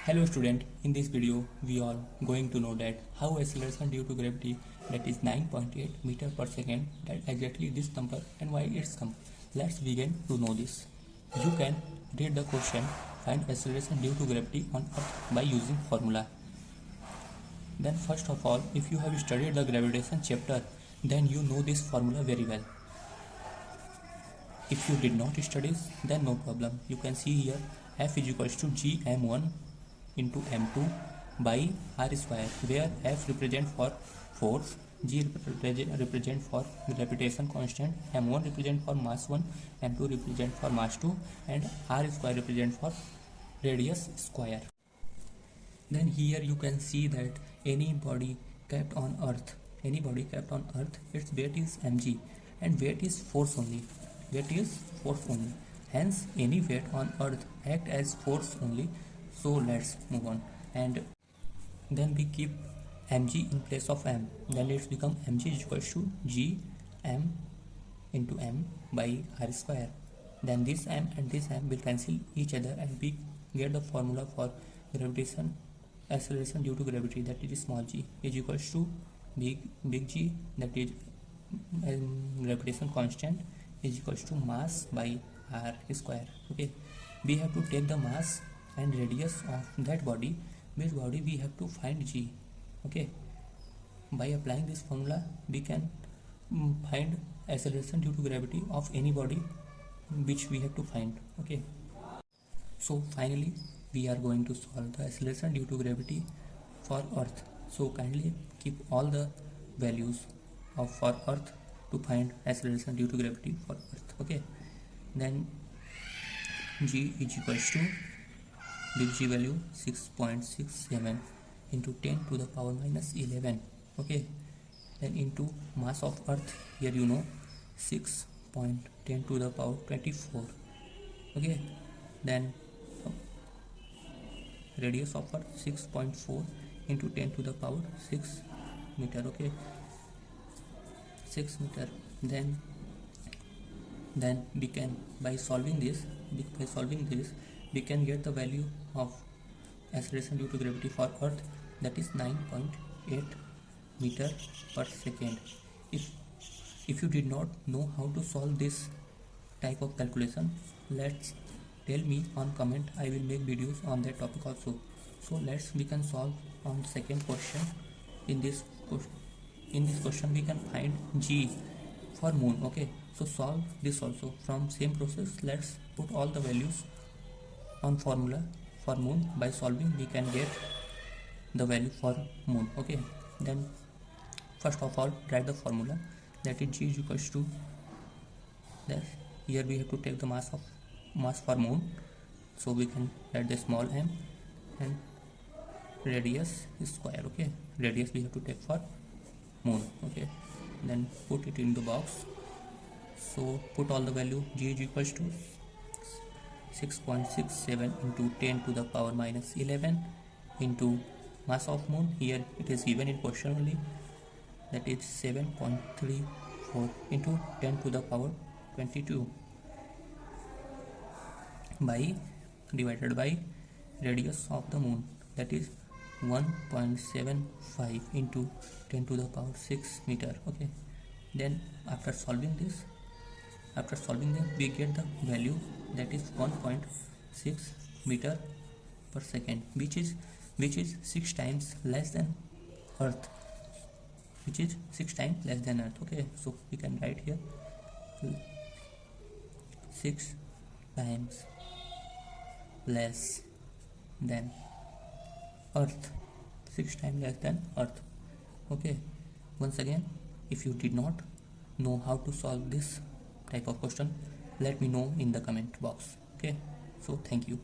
Hello student, in this video we are going to know that how acceleration due to gravity, that is 9.8 meter per second, that exactly this number and why it's come. Let's begin to know this. You can read the question, find acceleration due to gravity on earth by using formula. Then first of all, if you have studied the gravitation chapter, then you know this formula very well. If you did not study, then no problem. You can see here F is equals to gm1 into m2 by r square, where F represent for force, g represent for gravitation constant, m1 represent for mass 1, m2 represent for mass 2, and r square represent for radius square. Then here you can see that any body kept on earth, its weight is mg, and weight is force only. Hence any weight on earth act as force only. So let's move on, and then we keep mg in place of m. Then it's become mg is equals to g m into m by r square. Then this m and this m will cancel each other, and we get the formula for gravitation acceleration due to gravity, that is small g, is equals to big G, that is gravitation constant, is equals to mass by r square. Okay, we have to take the mass and radius of that body, which body we have to find g. Okay, by applying this formula we can find acceleration due to gravity of any body which we have to find. Okay, so finally we are going to solve the acceleration due to gravity for earth. So kindly keep all the values of for earth to find acceleration due to gravity for earth. Okay, then g is equals to big G value 6.67 into 10 to the power minus 11. Okay, then into mass of earth, here you know 6.10 to the power 24. Okay, then radius of earth 6.4 into 10 to the power 6 meter. Okay, 6 meter. Then we can, by solving this we can get the value of acceleration due to gravity for earth, that is 9.8 meter per second. If you did not know how to solve this type of calculation, let's tell me on comment. I will make videos on that topic also. So we can solve on second question. In this question we can find g for moon. Okay, so solve this also from same process. Let's put all the values on formula for moon. By solving we can get the value for moon. Okay, then first of all write the formula, that is g is equals to that. Here we have to take the mass for moon, so we can write the small m and radius square. Okay, radius we have to take for moon. Okay, then put it in the box. So put all the value. G is equals to 6.67 into 10 to the power minus 11 into mass of moon, here it is given in question only, that is 7.34 into 10 to the power 22 by divided by radius of the moon, that is 1.75 into 10 to the power 6 meter. Okay, then after solving this we get the value, that is 1.6 meter per second, which is 6 times less than earth, Okay, so we can write here 6 times less than earth, 6 times less than earth. Okay, once again, if you did not know how to solve this type of question, let me know in the comment box. Okay, so thank you.